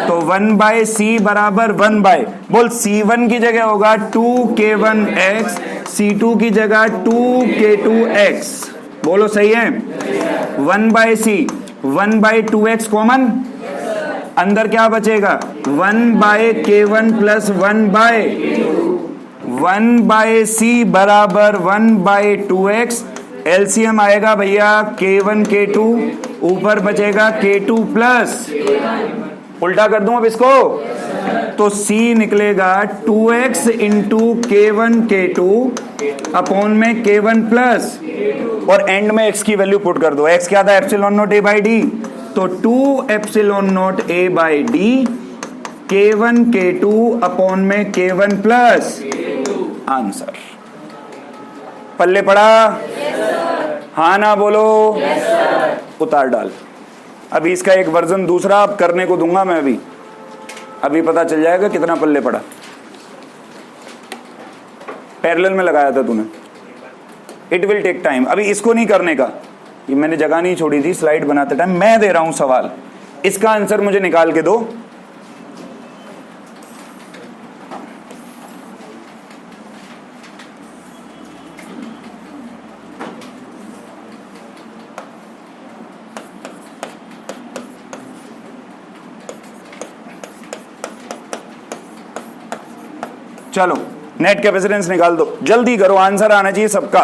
तो 1/C बराबर 1/, बोल C1 की जगह होगा 2K1x, C2 की जगह 2K2x। बोलो सही है। 1/C 1/2x कॉमन, अंदर क्या बचेगा 1/K1 प्लस 1/C बराबर 1/2x। एलसीएम आएगा भैया K1 K2, ऊपर बचेगा K2 प्लस, उल्टा कर दूं अब इसको, तो C निकलेगा 2x into K1 K2 upon में K1 प्लस, और एंड में x की वैल्यू पुट कर दो। x क्या था, epsilon not a by D, तो 2 epsilon not a by D, K1 K2 upon में K1 प्लस, आंसर। पल्ले पड़ा, हाँ ना बोलो, उतार डाल। अभी इसका एक वर्जन दूसरा अब करने को दूंगा मैं, अभी पता चल जाएगा कितना पल्ले पड़ा। पैरेलल में लगाया था तूने, इट विल टेक टाइम। अभी इसको नहीं करने का, ये मैंने जगह नहीं छोड़ी थी स्लाइड बनाते टाइम, मैं दे रहा हूं सवाल, इसका आंसर मुझे निकाल के दो। चलो नेट कैपेसिटेंस निकाल दो, जल्दी करो, आंसर आना चाहिए सबका।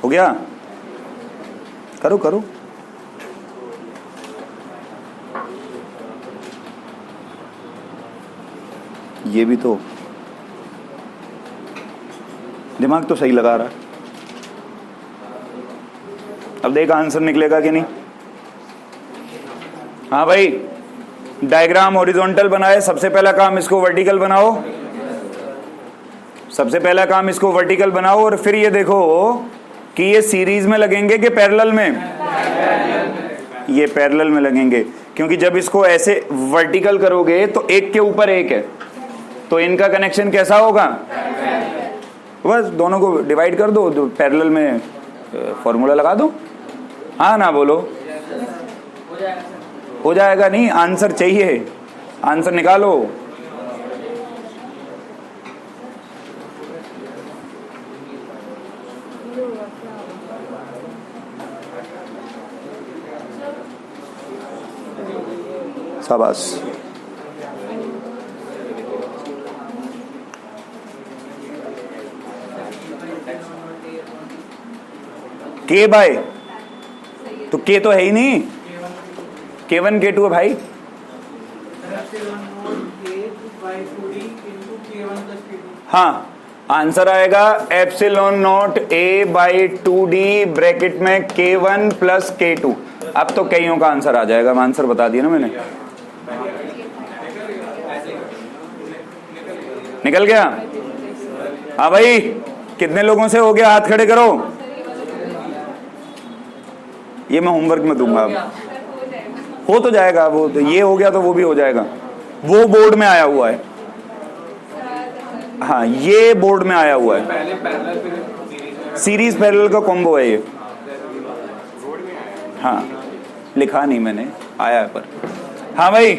हो गया? करो करो। ये भी तो दिमाग तो सही लगा रहा है। अब देख आंसर निकलेगा कि नहीं। हाँ भाई, डायग्राम हॉरिजॉन्टल बनाए, सबसे पहला काम इसको वर्टिकल बनाओ, सबसे पहला काम इसको वर्टिकल बनाओ, और फिर ये देखो कि ये सीरीज में लगेंगे कि पैरेलल में। ये पैरेलल में लगेंगे, क्योंकि जब इसको ऐसे वर्टिकल करोगे तो एक के ऊपर एक है, तो इनका कनेक्शन कैसा होगा? बस दोनों को डिवाइड कर दो, पैरेलल में फॉर्मूला लगा दो। हाँ ना बोलो, हो जाएगा। नहीं, आंसर चाहिए, आंसर निकालो। शाबाश। के बाय, तो के तो है ही नहीं, K1 K2 है भाई। हाँ, आंसर आएगा epsilon not A by 2D bracket में K1 प्लस K2। अब तो कईयों का आंसर आ जाएगा, आंसर बता दिया ना मैंने। निकल गया? हाँ भाई, कितने लोगों से हो गया? हाथ खड़े करो। ये मैं होमवर्क में दूंगा। अब हो तो जाएगा, वो तो ये हो गया तो वो भी हो जाएगा। वो बोर्ड में आया हुआ है। हाँ, ये बोर्ड में आया हुआ है, सीरीज पैरेलल का कॉम्बो है ये। हाँ, लिखा नहीं मैंने, आया है पर। हाँ भाई,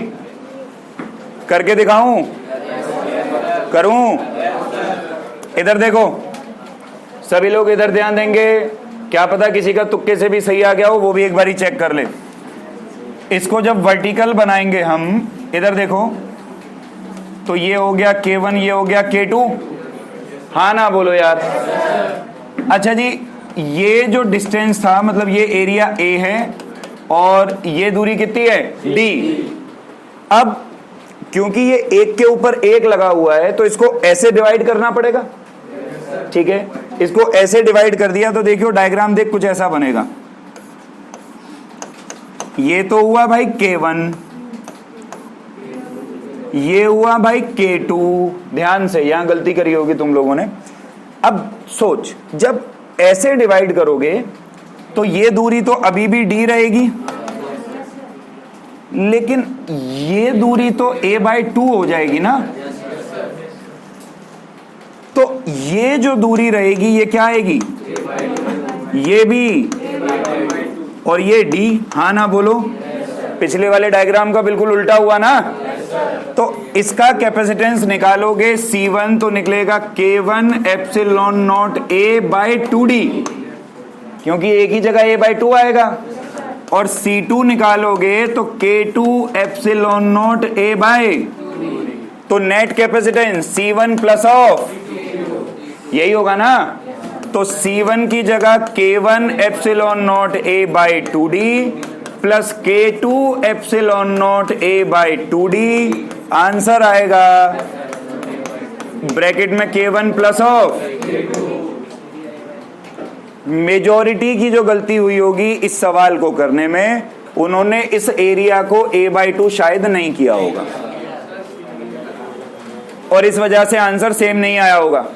करके दिखाऊं? करूं? इधर देखो, सभी लोग इधर ध्यान देंगे। क्या पता किसी का तुक्के से भी सही आ गया हो, वो भी एक बारी चेक कर ले। इसको जब वर्टिकल बनाएंगे हम, इधर देखो, तो ये हो गया K1, ये हो गया K2। हाँ ना बोलो यार। अच्छा जी, ये जो डिस्टेंस था, मतलब ये एरिया A है और ये दूरी कितनी है? D। अब क्योंकि ये एक के ऊपर एक लगा हुआ है, तो इसको ऐसे डिवाइड करना पड़ेगा। ठीक है, इसको ऐसे डिवाइड कर दिया तो देखियो डायग्राम देख, कुछ ऐसा बनेगा। ये तो हुआ भाई K1, ये हुआ भाई K2। ध्यान से, यहां गलती करी होगी तुम लोगों ने। अब सोच, जब ऐसे डिवाइड करोगे तो ये दूरी तो अभी भी D रहेगी, लेकिन ये दूरी तो A/2 हो जाएगी ना। तो ये जो दूरी रहेगी ये क्या आएगी? ये भी, और ये D। हाँ ना बोलो, पिछले वाले डायग्राम का बिल्कुल उल्टा हुआ ना। तो इसका कैपेसिटेंस निकालोगे C1 तो निकलेगा K1 एप्सिलॉन नॉट A/2D, क्योंकि एक ही जगह A/2 आएगा। और C2 निकालोगे तो K2 एप्सिलॉन नॉट A/, तो net capacitance C1 plus of, यही होगा ना। तो C1 की जगह K1 epsilon not A/2D plus K2 epsilon not A/2D। Answer आएगा ब्रैकेट में K1 प्लस ऑफ। मेजॉरिटी की जो गलती हुई होगी इस सवाल को करने में, उन्होंने इस एरिया को A/2 शायद नहीं किया होगा, और इस वजह से आंसर सेम नहीं आया होगा।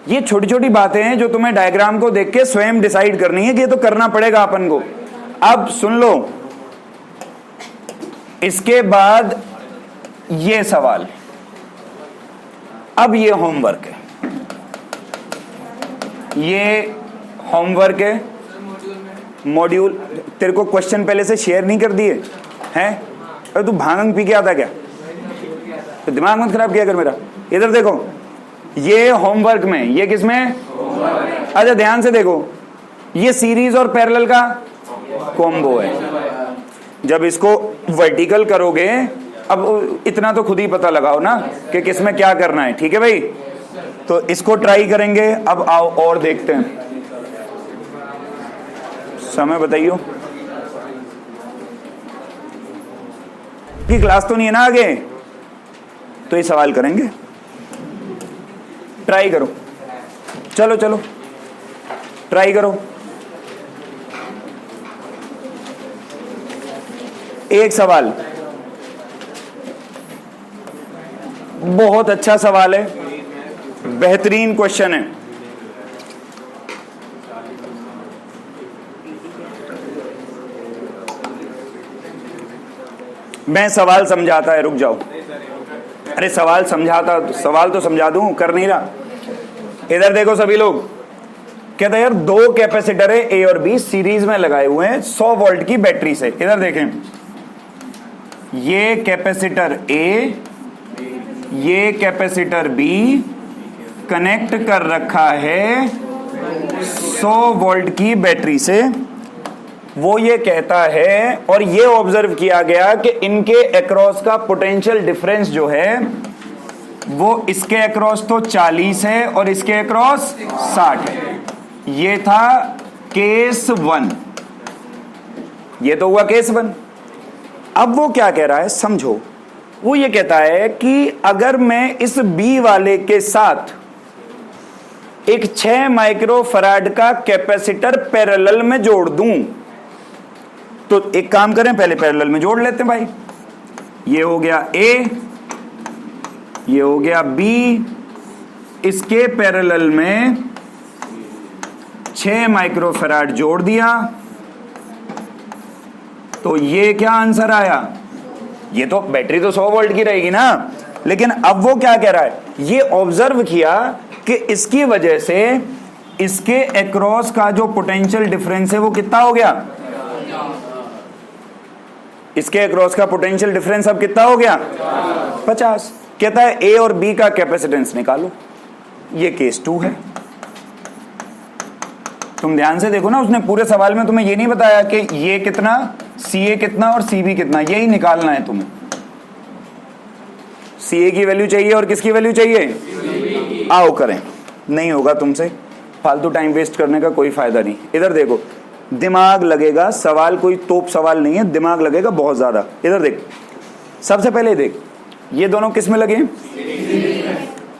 ये छोटी छोटी बातें हैं जो तुम्हें डायग्राम को देख के स्वयं डिसाइड करनी है कि ये तो करना पड़ेगा अपन को। अब सुन लो, इसके बाद ये सवाल, अब ये होमवर्क है, ये होमवर्क है। मॉड्यूल तेरे को क्वेश्चन पहले से शेयर नहीं कर दिए हैं? अरे तू भांग पी के आता क्या? तो दिमाग मत खराब किया कर मेरा। इधर देखो, ये होमवर्क में, ये किसमें? अच्छा ध्यान से देखो, ये सीरीज और पैरेलल का कॉम्बो है। जब इसको वर्टिकल करोगे, अब इतना तो खुद ही पता लगाओ ना कि किसमें क्या करना है, ठीक है भाई? तो इसको ट्राई करेंगे। अब आओ और देखते हैं, समय बताइयो कि क्लास तो नहीं है ना आगे, तो ये सवाल करेंगे, ट्राई करो। चलो चलो ट्राई करो। एक सवाल, बहुत अच्छा सवाल है, बेहतरीन क्वेश्चन है। मैं सवाल समझाता है, रुक जाओ। अरे सवाल समझाता, सवाल तो समझा दूं, कर नहीं रहा। इधर देखो सभी लोग, कहता है यार दो कैपेसिटर है ए और बी, सीरीज में लगाए हुए हैं 100 वोल्ट की बैटरी से। इधर देखें, ये कैपेसिटर ए, ये कैपेसिटर बी कनेक्ट कर रखा है 100 वोल्ट की बैटरी से। वो ये कहता है, और ये ऑब्जर्व किया गया कि इनके अक्रॉस का पोटेंशियल डिफरेंस जो है वो इसके अक्रॉस तो 40 है और इसके अक्रॉस 60 है। ये था केस 1, ये तो हुआ केस 1। अब वो क्या कह रहा है समझो, वो ये कहता है कि अगर मैं इस बी वाले के साथ एक 6 माइक्रोफैराड का कैपेसिटर पैरेलल में जोड़ दूं, तो एक काम करें, पहले पैरेलल में जोड़ लेते हैं भाई। ये हो गया ए, ये हो गया बी, इसके पैरेलल में 6 माइक्रोफैराड जोड़ दिया, तो ये क्या आंसर आया? ये तो बैटरी तो 100 वोल्ट की रहेगी ना, लेकिन अब वो क्या कह रहा है, ये ऑब्जर्व किया कि इसकी वजह से इसके अक्रॉस का जो पोटेंशियल डिफरेंस है वो कितना हो गया? इसके अक्रॉस का पोटेंशियल डिफरेंस अब कितना हो गया? 50। कहता है ए और बी का कैपेसिटेंस निकालो। ये केस 2 है। तुम ध्यान से देखो ना, उसने पूरे सवाल में तुम्हें ये नहीं बताया कि ये कितना, सी ए कितना और सी बी कितना, यही निकालना है तुम्हें। सी ए की वैल्यू चाहिए और किसकी वैल्यू चाहिए? आओ करें, नहीं होगा तुमसे, फालतू टाइम वेस्ट करने का कोई फायदा नहीं। इधर देखो, दिमाग लगेगा, सवाल कोई तोप सवाल नहीं है, दिमाग लगेगा बहुत ज्यादा। इधर देख, सबसे पहले देख, ये दोनों किस में लगे हैं?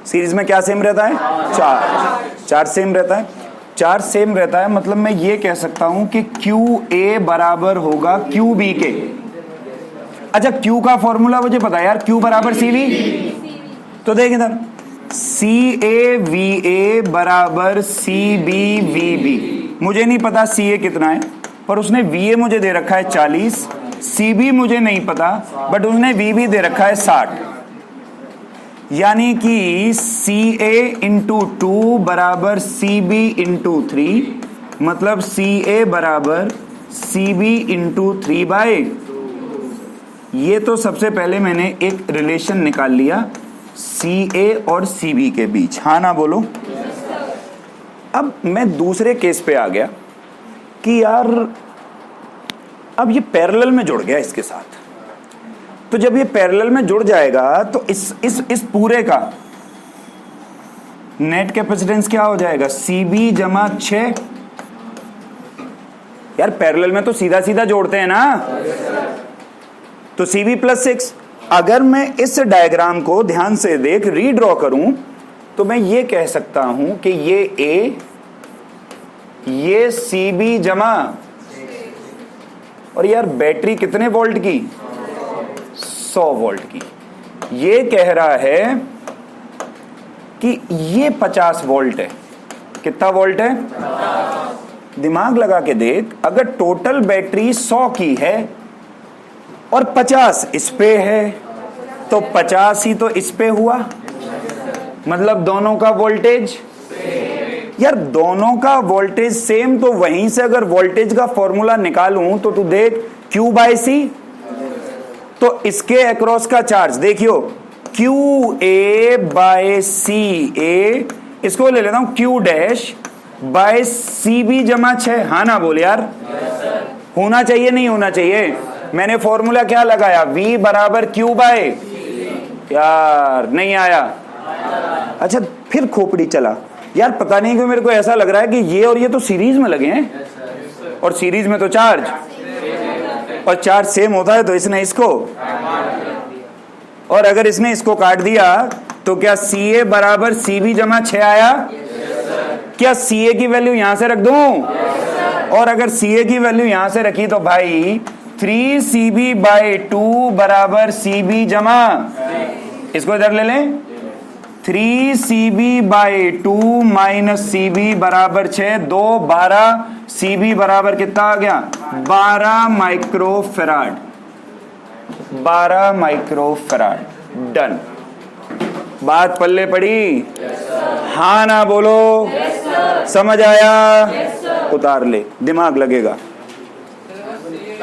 सीरीज में क्या सेम रहता है? 4 सेम रहता है। 4 सेम रहता है, मतलब मैं ये कह सकता हूं कि क्यू ए बराबर होगा क्यू बी के। अच्छा, क्यू का फॉर्मूला मुझे पता है यार, क्यू बराबर सी वी। तो देख इधर, सी ए वी ए बराबर सी बी वी बी। मुझे नहीं पता सी ए कितना है, पर उसने वी ए मुझे दे रखा है 40, सी बी मुझे नहीं पता, बट उसने वी बी दे रखा है 60। यानी कि सी ए इंटू 2 बराबर सी बी इंटू 3, मतलब सी ए बराबर सी बी इंटू 3/। ये तो सबसे पहले मैंने एक रिलेशन निकाल लिया सी ए और सी बी के बीच, हाँ ना बोलो। अब मैं दूसरे केस पे आ गया कि यार अब ये पैरेलल में जुड़ गया इसके साथ, तो जब ये पैरेलल में जुड़ जाएगा तो इस पूरे का नेट कैपेसिटेंस क्या हो जाएगा? CB जमा 6। यार पैरेलल में तो सीधा सीधा जोड़ते हैं ना, तो CB प्लस 6। अगर मैं इस डायग्राम को ध्यान से देख रीड्रॉ करूं तो मैं ये कह सकता हूं कि ये A, ये CB जमा, और यार बैटरी कितने वोल्ट की? 100 वोल्ट की। ये कह रहा है कि ये 50 वोल्ट है। कितना वोल्ट है? दिमाग लगा के देख, अगर टोटल बैटरी 100 की है और 50 इस पे है, तो 50 ही तो इस पे हुआ, मतलब दोनों का वोल्टेज, यार दोनों का वोल्टेज सेम, तो वहीं से अगर वोल्टेज का फॉर्मूला निकालूं तो तू देख Q बाय सी, तो इसके अक्रॉस का चार्ज देखियो क्यू ए बाय सी ए, इसको ले लेता हूं Q dash by C B जमा 6। हाँ ना बोल यार, होना चाहिए नहीं होना चाहिए? मैंने फॉर्मूला क्या लगाया, V बराबर Q बाय, यार नहीं आया। अच्छा फिर खोपड़ी चला यार, पता नहीं क्यों मेरे को ऐसा लग रहा है कि ये और ये तो सीरीज में लगे हैं, और सीरीज में तो चार्ज और चार्ज सेम होता है, तो इसने इसको, और अगर इसने इसको काट दिया तो क्या सी ए बराबर सी बी जमा 6 आया? क्या सी ए की वैल्यू यहां से रख दूं? और अगर सी ए की वैल्यू यहां से रखी तो भाई 3CB बाय 2 बराबर सी बी जमा, इसको इधर ले लें, 3CB bye 2 minus C B बराबर 6, 2 12, सी बी बराबर कितना आ गया 12 माइक्रोफेराड, 12 माइक्रोफेराड। डन, बात पल्ले पड़ी? हाँ ना बोलो? समझ आया? उतार ले, दिमाग लगेगा।